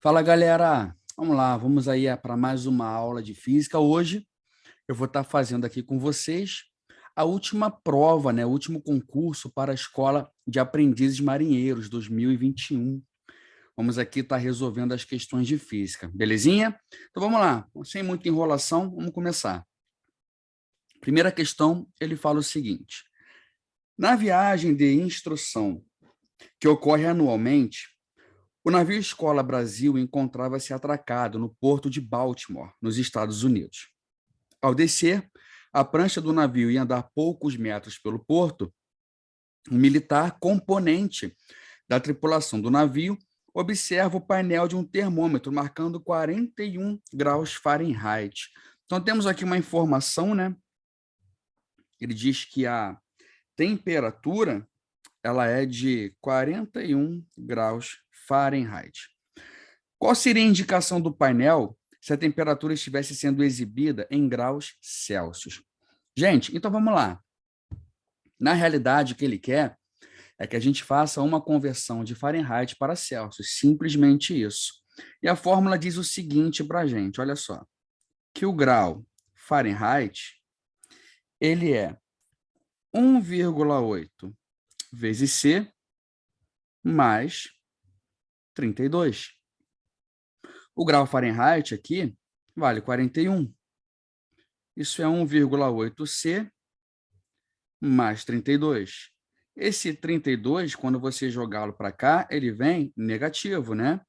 Fala, galera! Vamos lá, vamos aí para mais uma aula de física. Hoje eu vou estar fazendo aqui com vocês a última prova, né? O último concurso para a Escola de Aprendizes Marinheiros 2021. Vamos aqui estar resolvendo as questões de física, belezinha? Então vamos lá, sem muita enrolação, vamos começar. Primeira questão, ele fala o seguinte: na viagem de instrução que ocorre anualmente, o navio Escola Brasil encontrava-se atracado no porto de Baltimore, nos Estados Unidos. Ao descer, a prancha do navio ia andar poucos metros pelo porto, um militar componente da tripulação do navio observa o painel de um termômetro marcando 41 graus Fahrenheit. Então, temos aqui uma informação, né? Ele diz que a temperatura ela é de 41 graus Fahrenheit. Qual seria a indicação do painel se a temperatura estivesse sendo exibida em graus Celsius? Gente, então vamos lá. Na realidade, o que ele quer é que a gente faça uma conversão de Fahrenheit para Celsius, simplesmente isso. E a fórmula diz o seguinte para a gente, olha só, que o grau Fahrenheit, ele é 1,8 vezes C mais 32. O grau Fahrenheit aqui vale 41. Isso é 1,8 C mais 32. Esse 32, quando você jogá-lo para cá, ele vem negativo, né?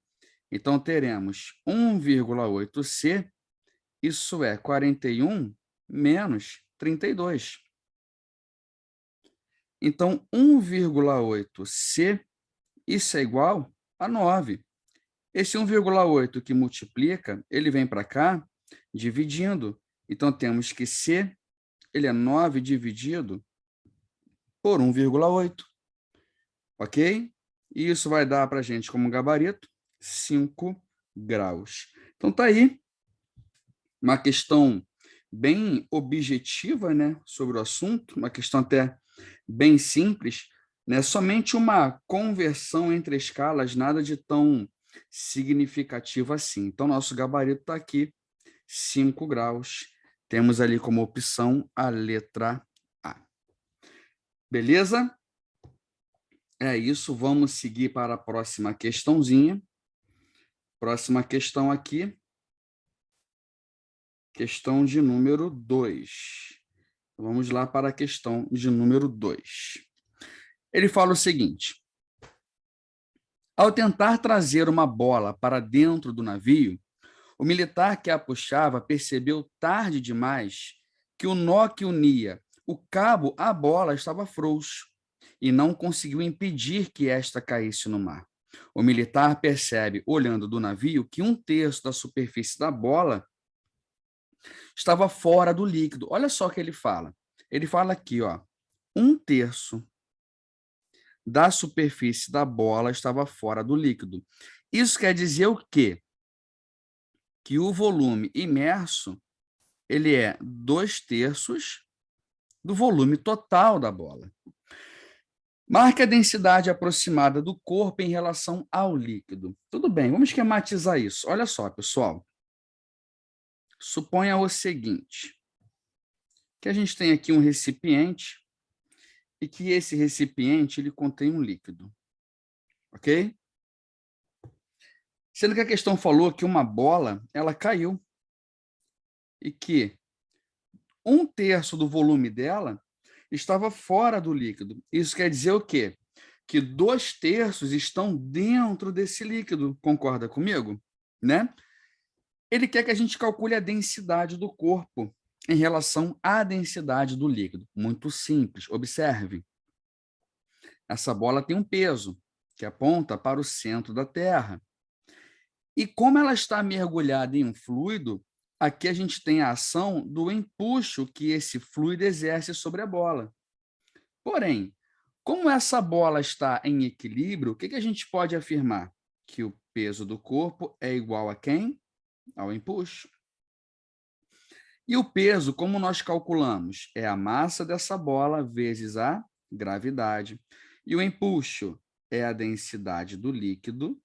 Então, teremos 1,8 C, isso é 41 menos 32. Então, 1,8 C, isso é igual a 9. Esse 1,8 que multiplica, ele vem para cá dividindo. Então, temos que C, ele é 9 dividido por 1,8. Ok? E isso vai dar para a gente como gabarito 5 graus. Então, tá aí uma questão bem objetiva, né, sobre o assunto, uma questão até bem simples, né, somente uma conversão entre escalas, nada de tão significativo assim. Então, nosso gabarito está aqui, 5 graus. Temos ali como opção a letra A. Beleza? É isso, vamos seguir para a próxima questãozinha. Próxima questão aqui. Questão de número 2. Vamos lá para a questão de número 2. Ele fala o seguinte: ao tentar trazer uma bola para dentro do navio, o militar que a puxava percebeu tarde demais que o nó que unia o cabo à bola estava frouxo e não conseguiu impedir que esta caísse no mar. O militar percebe, olhando do navio, que 1/3 da superfície da bola estava fora do líquido. Olha só o que ele fala. Ele fala aqui, ó, 1/3 da superfície da bola estava fora do líquido. Isso quer dizer o quê? Que o volume imerso ele é 2/3 do volume total da bola. Marque a densidade aproximada do corpo em relação ao líquido. Tudo bem, vamos esquematizar isso. Olha só, pessoal. Suponha o seguinte, que a gente tem aqui um recipiente e que esse recipiente ele contém um líquido. Ok? Sendo que a questão falou que uma bola ela caiu e que 1/3 do volume dela estava fora do líquido. Isso quer dizer o quê? Que 2/3 estão dentro desse líquido. Concorda comigo? Né? Ele quer que a gente calcule a densidade do corpo em relação à densidade do líquido. Muito simples. Observe. Essa bola tem um peso que aponta para o centro da Terra. E como ela está mergulhada em um fluido, aqui a gente tem a ação do empuxo que esse fluido exerce sobre a bola. Porém, como essa bola está em equilíbrio, o que a gente pode afirmar? Que o peso do corpo é igual a quem? Ao empuxo. E o peso, como nós calculamos? É a massa dessa bola vezes a gravidade. E o empuxo é a densidade do líquido,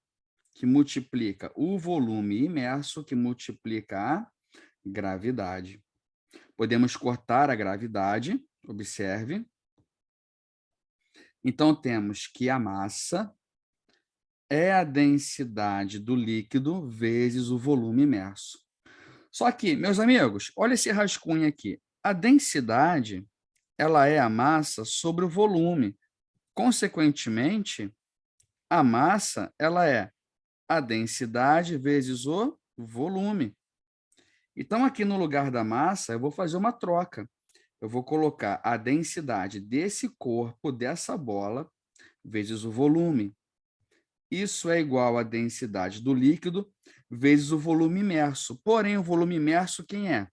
que multiplica o volume imerso, que multiplica a gravidade. Podemos cortar a gravidade, observe. Então, temos que a massa é a densidade do líquido vezes o volume imerso. Só que, meus amigos, olha esse rascunho aqui. A densidade, ela é a massa sobre o volume. Consequentemente, a massa, ela é a densidade vezes o volume. Então, aqui no lugar da massa, eu vou fazer uma troca. Eu vou colocar a densidade desse corpo, dessa bola, vezes o volume. Isso é igual à densidade do líquido vezes o volume imerso. Porém, o volume imerso quem é?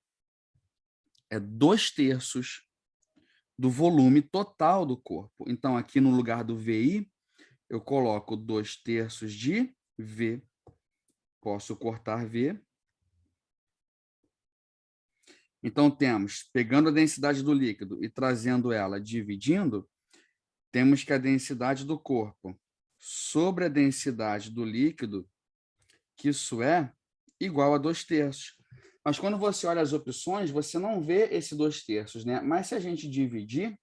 É 2/3 do volume total do corpo. Então, aqui no lugar do VI, eu coloco 2/3 de V. Posso cortar V. Então, temos, pegando a densidade do líquido e trazendo ela dividindo, temos que a densidade do corpo sobre a densidade do líquido, que isso é igual a 2/3. Mas quando você olha as opções, você não vê esse 2/3, né? Mas se a gente dividir,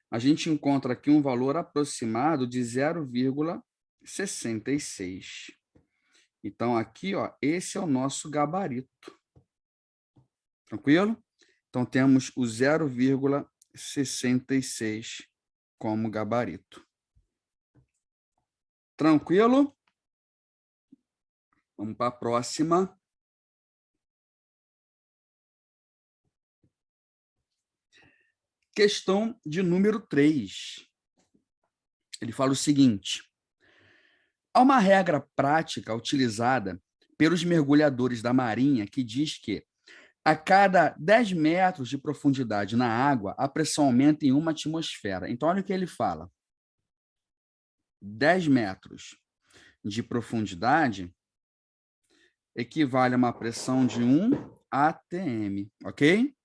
a gente encontra aqui um valor aproximado de 0,66. Então, aqui, ó, esse é o nosso gabarito. Tranquilo? Então, temos o 0,66 como gabarito. Tranquilo? Vamos para a próxima. Questão de número 3. Ele fala o seguinte: há uma regra prática utilizada pelos mergulhadores da Marinha que diz que a cada 10 metros de profundidade na água, a pressão aumenta em 1 atmosfera. Então, olha o que ele fala. 10 metros de profundidade equivale a uma pressão de 1 atm, ok?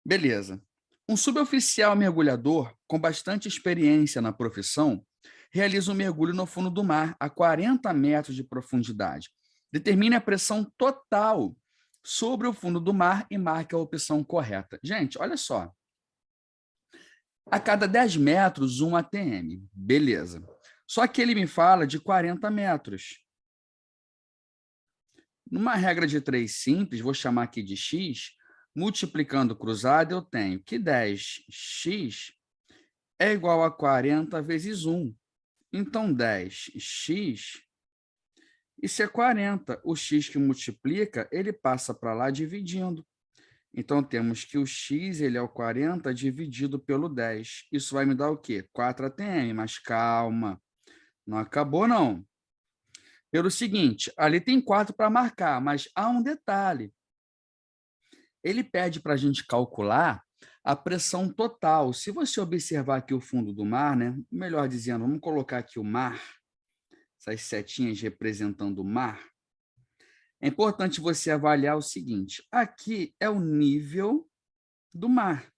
Beleza. Um suboficial mergulhador com bastante experiência na profissão realiza um mergulho no fundo do mar a 40 metros de profundidade. Determine a pressão total sobre o fundo do mar e marque a opção correta. Gente, olha só. A cada 10 metros, 1 atm. Beleza. Só que ele me fala de 40 metros. Numa regra de 3 simples, vou chamar aqui de x, multiplicando cruzado, eu tenho que 10x é igual a 40 vezes 1. Então, 10x, isso é 40. O x que multiplica, ele passa para lá dividindo. Então, temos que o x ele é o 40 dividido pelo 10. Isso vai me dar o quê? 4 atm, mas calma, não acabou não. Pelo seguinte, ali tem 4 para marcar, mas há um detalhe. Ele pede para a gente calcular a pressão total. Se você observar aqui o fundo do mar, né? Melhor dizendo, vamos colocar aqui o mar, essas setinhas representando o mar. É importante você avaliar o seguinte, aqui é o nível do mar.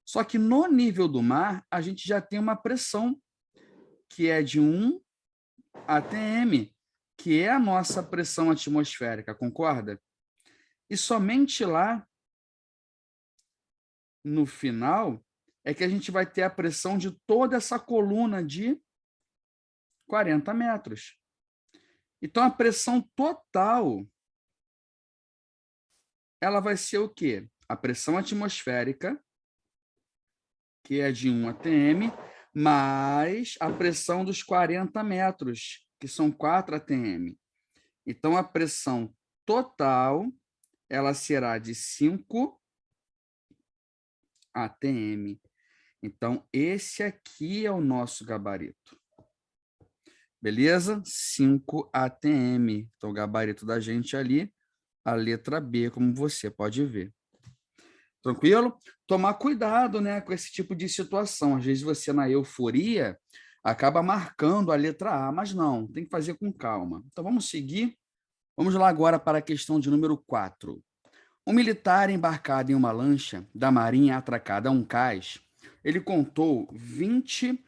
Só que no nível do mar, a gente já tem uma pressão que é de 1 atm, que é a nossa pressão atmosférica, concorda? E somente lá, no final, é que a gente vai ter a pressão de toda essa coluna de 40 metros. Então, a pressão total, ela vai ser o quê? A pressão atmosférica, que é de 1 atm, mais a pressão dos 40 metros, que são 4 atm. Então, a pressão total, ela será de 5 atm. Então, esse aqui é o nosso gabarito. Beleza? 5 atm. Então, o gabarito da gente ali, a letra B, como você pode ver. Tranquilo? Tomar cuidado, né, com esse tipo de situação. Às vezes você, na euforia, acaba marcando a letra A, mas não, tem que fazer com calma. Então, vamos seguir. Vamos lá agora para a questão de número 4. Um militar embarcado em uma lancha da marinha atracada a um cais, ele contou 20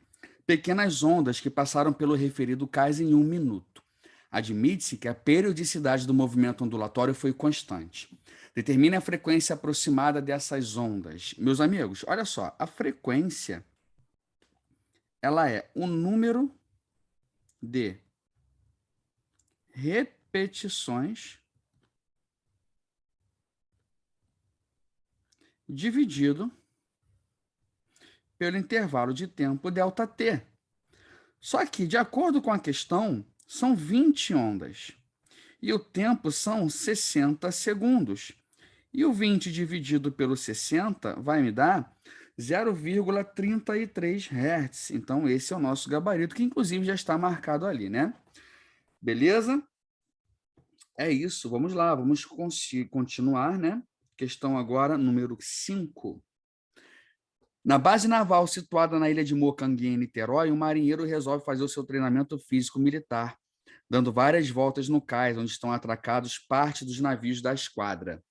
pequenas ondas que passaram pelo referido cais em 1 minuto. Admite-se que a periodicidade do movimento ondulatório foi constante. Determine a frequência aproximada dessas ondas. Meus amigos, olha só, a frequência ela é o número de repetições dividido pelo intervalo de tempo ΔT. Só que, de acordo com a questão, são 20 ondas. E o tempo são 60 segundos. E o 20 dividido pelo 60 vai me dar 0,33 Hz. Então, esse é o nosso gabarito, que inclusive já está marcado ali, né? Beleza? É isso, vamos lá, vamos continuar, né? Questão agora, número 5. Na base naval situada na ilha de Mocangue, em Niterói, um marinheiro resolve fazer o seu treinamento físico militar, dando várias voltas no cais, onde estão atracados parte dos navios da esquadra.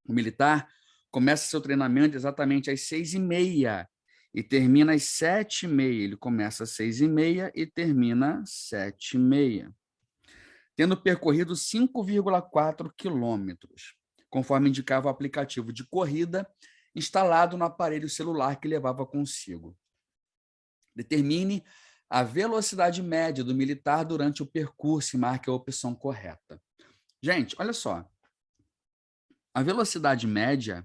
O militar começa seu treinamento exatamente às 6h30 e termina às 7h30. Ele começa às 6h30 e termina às 7h30. Tendo percorrido 5,4 quilômetros, conforme indicava o aplicativo de corrida instalado no aparelho celular que levava consigo. Determine a velocidade média do militar durante o percurso e marque a opção correta. Gente, olha só. A velocidade média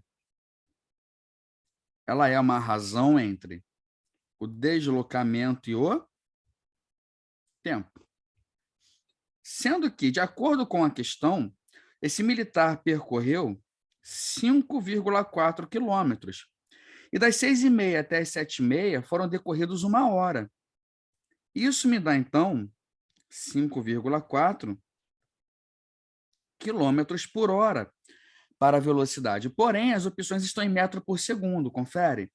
ela é uma razão entre o deslocamento e o tempo. Sendo que, de acordo com a questão, esse militar percorreu 5,4 quilômetros. E das 6h30 até as 7h30 foram decorridos 1 hora. Isso me dá, então, 5,4 quilômetros por hora para a velocidade. Porém, as opções estão em metro por segundo, confere?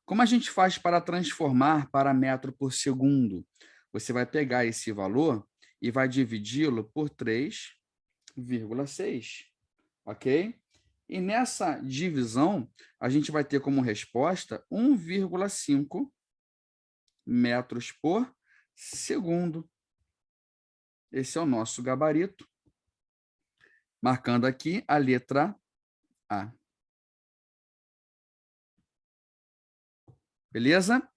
Como a gente faz para transformar para metro por segundo? Você vai pegar esse valor e vai dividi-lo por 3,6, ok? E nessa divisão, a gente vai ter como resposta 1,5 metros por segundo. Esse é o nosso gabarito, marcando aqui a letra A. Beleza?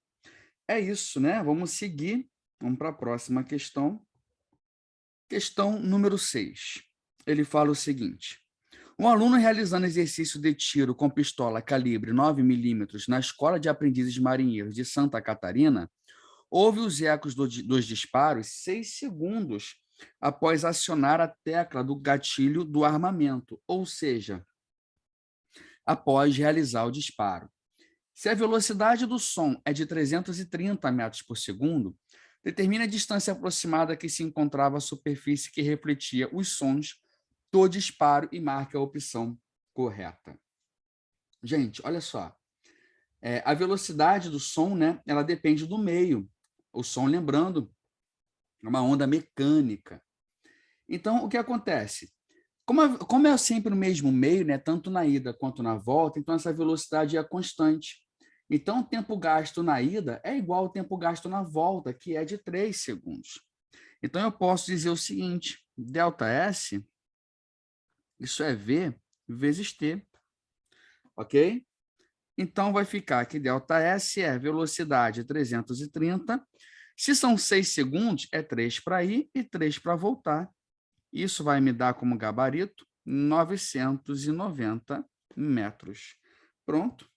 É isso, né? Vamos seguir. Vamos para a próxima questão. Questão número 6. Ele fala o seguinte. Um aluno realizando exercício de tiro com pistola calibre 9mm na Escola de Aprendizes Marinheiros de Santa Catarina ouve os ecos dos disparos 6 segundos após acionar a tecla do gatilho do armamento, ou seja, após realizar o disparo. Se a velocidade do som é de 330 metros por segundo, determine a distância aproximada que se encontrava a superfície que refletia os sons do disparo e marque a opção correta. Gente, olha só. A velocidade do som, né, ela depende do meio. O som, lembrando, é uma onda mecânica. Então, o que acontece? Como é sempre o mesmo meio, né, tanto na ida quanto na volta, então essa velocidade é constante. Então, o tempo gasto na ida é igual ao tempo gasto na volta, que é de 3 segundos. Então, eu posso dizer o seguinte, ΔS, isso é V vezes T, ok? Então, vai ficar que ΔS é velocidade 330. Se são 6 segundos, é 3 para ir e 3 para voltar. Isso vai me dar como gabarito 990 metros. Pronto.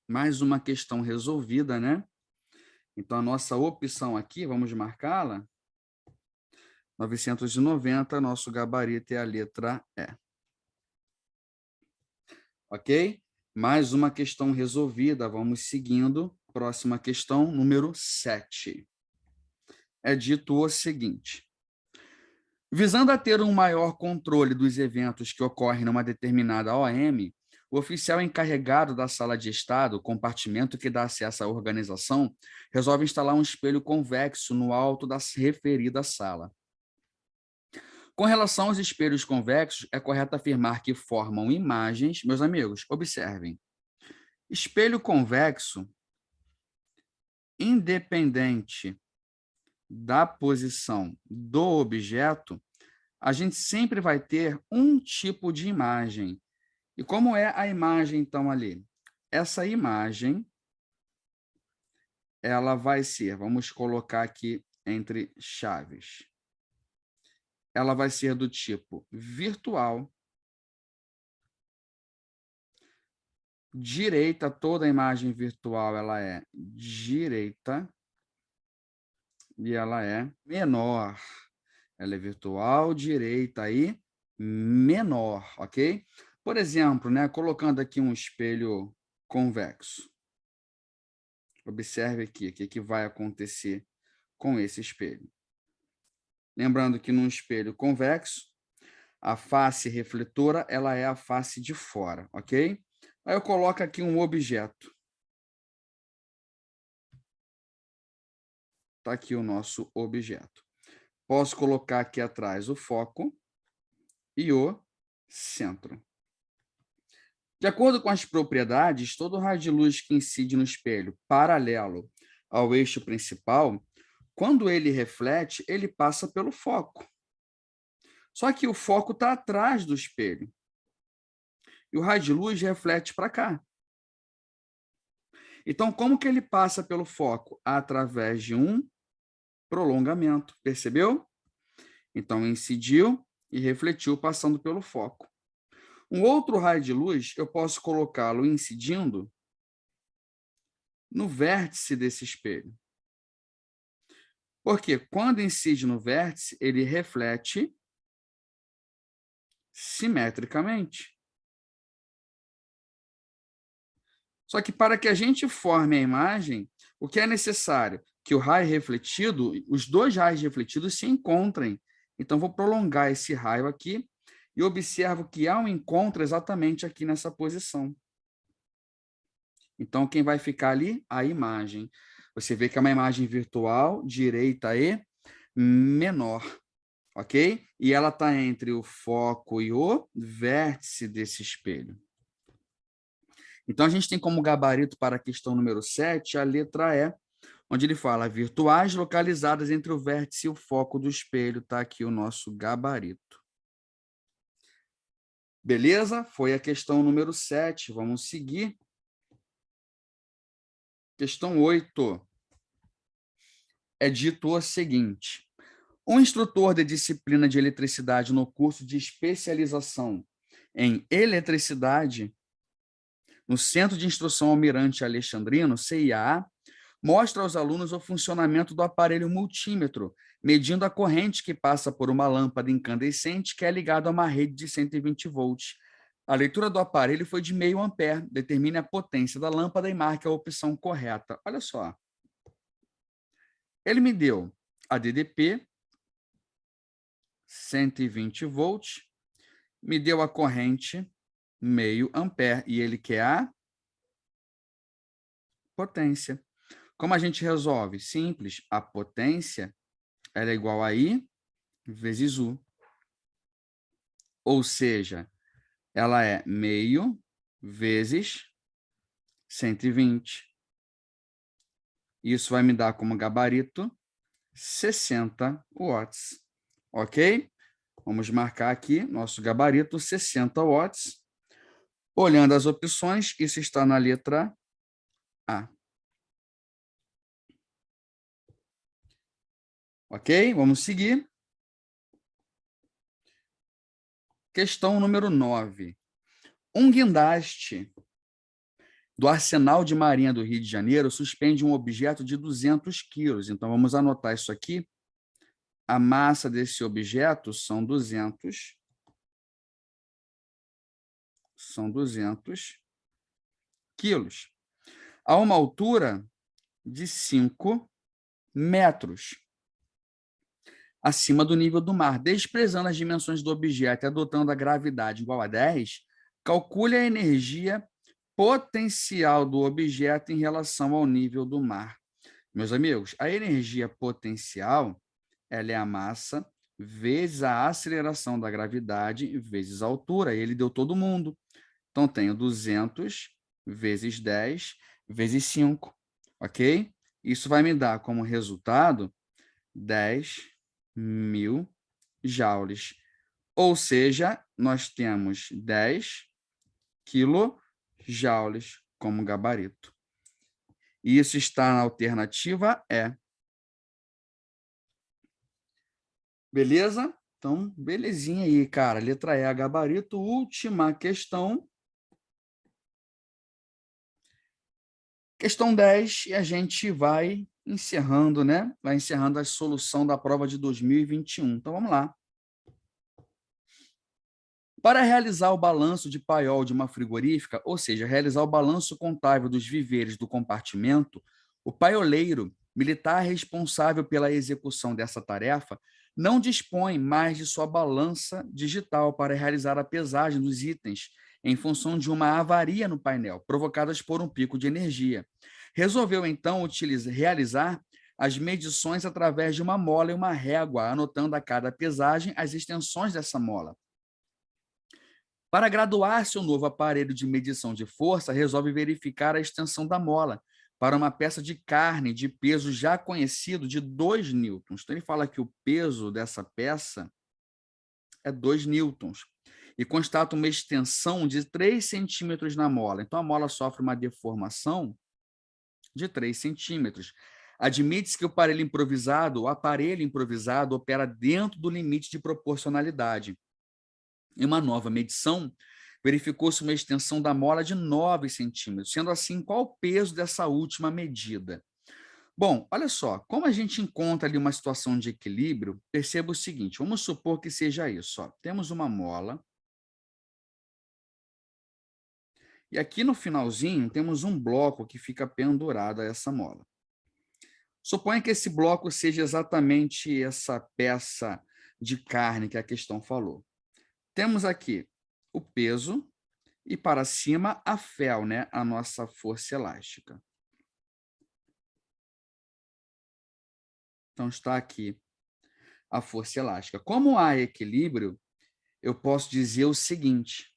Mais uma questão resolvida, né? Então, a nossa opção aqui, vamos marcá-la. 990, nosso gabarito é a letra E. Ok? Mais uma questão resolvida. Vamos seguindo. Próxima questão, número 7. É dito o seguinte. Visando a ter um maior controle dos eventos que ocorrem numa determinada OM, o oficial encarregado da sala de estado, compartimento que dá acesso à organização, resolve instalar um espelho convexo no alto da referida sala. Com relação aos espelhos convexos, é correto afirmar que formam imagens. Meus amigos, observem. Espelho convexo, independente da posição do objeto, a gente sempre vai ter um tipo de imagem. E como é a imagem, então, ali? Essa imagem, ela vai ser, vamos colocar aqui entre chaves, ela vai ser do tipo virtual, direita, toda a imagem virtual, ela é direita, e ela é menor. Ela é virtual, direita e menor, ok? Por exemplo, né, colocando aqui um espelho convexo. Observe aqui o que vai acontecer com esse espelho. Lembrando que num espelho convexo, a face refletora ela é a face de fora, ok? Aí eu coloco aqui um objeto. Está aqui o nosso objeto. Posso colocar aqui atrás o foco e o centro. De acordo com as propriedades, todo raio de luz que incide no espelho paralelo ao eixo principal, quando ele reflete, ele passa pelo foco. Só que o foco está atrás do espelho. E o raio de luz reflete para cá. Então, como que ele passa pelo foco? Através de um prolongamento, percebeu? Então, incidiu e refletiu passando pelo foco. Um outro raio de luz, eu posso colocá-lo incidindo no vértice desse espelho. Porque quando incide no vértice, ele reflete simetricamente. Só que para que a gente forme a imagem, o que é necessário? Que o raio refletido, os dois raios refletidos se encontrem. Então, vou prolongar esse raio aqui e observo que há um encontro exatamente aqui nessa posição. Então, quem vai ficar ali? A imagem. Você vê que é uma imagem virtual, direita e menor, ok? E ela está entre o foco e o vértice desse espelho. Então, a gente tem como gabarito para a questão número 7 a letra E, onde ele fala virtuais localizadas entre o vértice e o foco do espelho. Está aqui o nosso gabarito. Beleza? Foi a questão número 7. Vamos seguir. Questão 8. É dito o seguinte: um instrutor de disciplina de eletricidade no curso de especialização em eletricidade no Centro de Instrução Almirante Alexandrino, CIAA, mostra aos alunos o funcionamento do aparelho multímetro, medindo a corrente que passa por uma lâmpada incandescente que é ligada a uma rede de 120 volts. A leitura do aparelho foi de meio ampere. Determine a potência da lâmpada e marque a opção correta. Olha só. Ele me deu a DDP, 120 volts, me deu a corrente, meio ampere, e ele quer a potência. Como a gente resolve? Simples, a potência ela é igual a I vezes U. Ou seja, ela é meio vezes 120. Isso vai me dar como gabarito 60 watts. Ok? Vamos marcar aqui nosso gabarito 60 watts. Olhando as opções, isso está na letra A. Ok? Vamos seguir. Questão número 9. Um guindaste do Arsenal de Marinha do Rio de Janeiro suspende um objeto de 200 quilos. Então, vamos anotar isso aqui. A massa desse objeto são 200 quilos. A uma altura de 5 metros acima do nível do mar. Desprezando as dimensões do objeto e adotando a gravidade igual a 10, calcule a energia potencial do objeto em relação ao nível do mar. Meus amigos, a energia potencial ela é a massa vezes a aceleração da gravidade vezes a altura. E ele deu todo mundo. Então, tenho 200 vezes 10 vezes 5, ok? Isso vai me dar como resultado 10.000 joules. Ou seja, nós temos 10 quilojoules como gabarito. E isso está na alternativa E. Beleza? Então, belezinha aí, cara. Letra E, gabarito. Última questão. Questão 10, e a gente vai encerrando, né? Vai encerrando a solução da prova de 2021. Então, vamos lá. Para realizar o balanço de paiol de uma frigorífica, ou seja, realizar o balanço contábil dos víveres do compartimento, o paioleiro, militar responsável pela execução dessa tarefa, não dispõe mais de sua balança digital para realizar a pesagem dos itens em função de uma avaria no painel, provocadas por um pico de energia. Resolveu, então, realizar as medições através de uma mola e uma régua, anotando a cada pesagem as extensões dessa mola. Para graduar seu novo aparelho de medição de força, resolve verificar a extensão da mola para uma peça de carne de peso já conhecido de 2 newtons. Então, ele fala que o peso dessa peça é 2 newtons e constata uma extensão de 3 centímetros na mola. Então, a mola sofre uma deformação de 3 centímetros. Admite-se que o aparelho improvisado opera dentro do limite de proporcionalidade. Em uma nova medição, verificou-se uma extensão da mola de 9 centímetros. Sendo assim, qual o peso dessa última medida? Bom, olha só, como a gente encontra ali uma situação de equilíbrio, perceba o seguinte, vamos supor que seja isso. Ó. Temos uma mola, e aqui no finalzinho temos um bloco que fica pendurado a essa mola. Suponha que esse bloco seja exatamente essa peça de carne que a questão falou. Temos aqui o peso e para cima a fel, né? A nossa força elástica. Então, está aqui a força elástica. Como há equilíbrio, eu posso dizer o seguinte,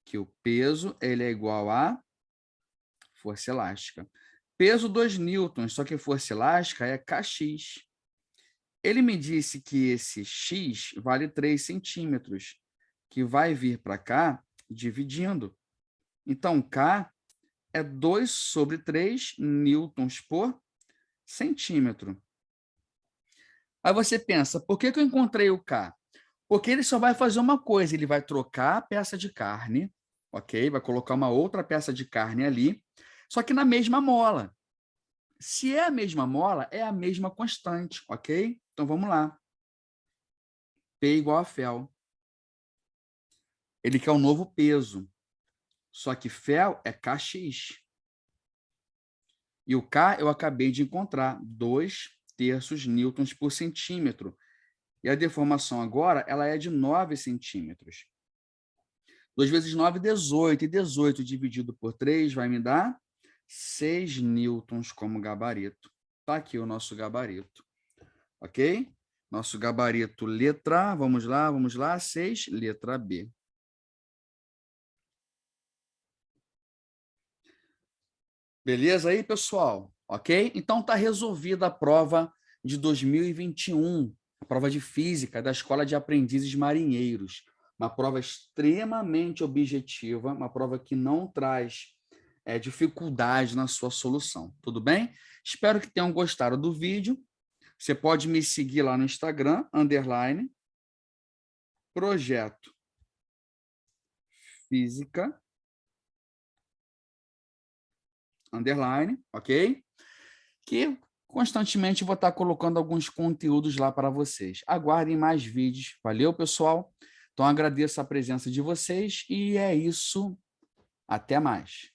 que o peso ele é igual a força elástica. Peso 2 newtons, só que força elástica é kx. Ele me disse que esse x vale 3 centímetros, que vai vir para cá dividindo. Então, K é 2 sobre 3 newtons por centímetro. Aí você pensa, por que eu encontrei o K? Porque ele só vai fazer uma coisa, ele vai trocar a peça de carne, ok? Vai colocar uma outra peça de carne ali, só que na mesma mola. Se é a mesma mola, é a mesma constante, ok? Então, vamos lá. P igual a fel. Ele quer um novo peso. Só que fel é kx. E o K eu acabei de encontrar, 2/3 newtons por centímetro. E a deformação agora ela é de 9 centímetros. 2 vezes 9, 18. E 18 dividido por 3 vai me dar 6 newtons como gabarito. Está aqui o nosso gabarito. Ok? Nosso gabarito letra A, vamos lá, 6, letra B. Beleza aí, pessoal? Ok? Então está resolvida a prova de 2021, a prova de física da Escola de Aprendizes Marinheiros. Uma prova extremamente objetiva, uma prova que não traz dificuldade na sua solução. Tudo bem? Espero que tenham gostado do vídeo. Você pode me seguir lá no Instagram, _projeto física, ok? Que constantemente vou estar colocando alguns conteúdos lá para vocês. Aguardem mais vídeos. Valeu, pessoal? Então, agradeço a presença de vocês e é isso. Até mais.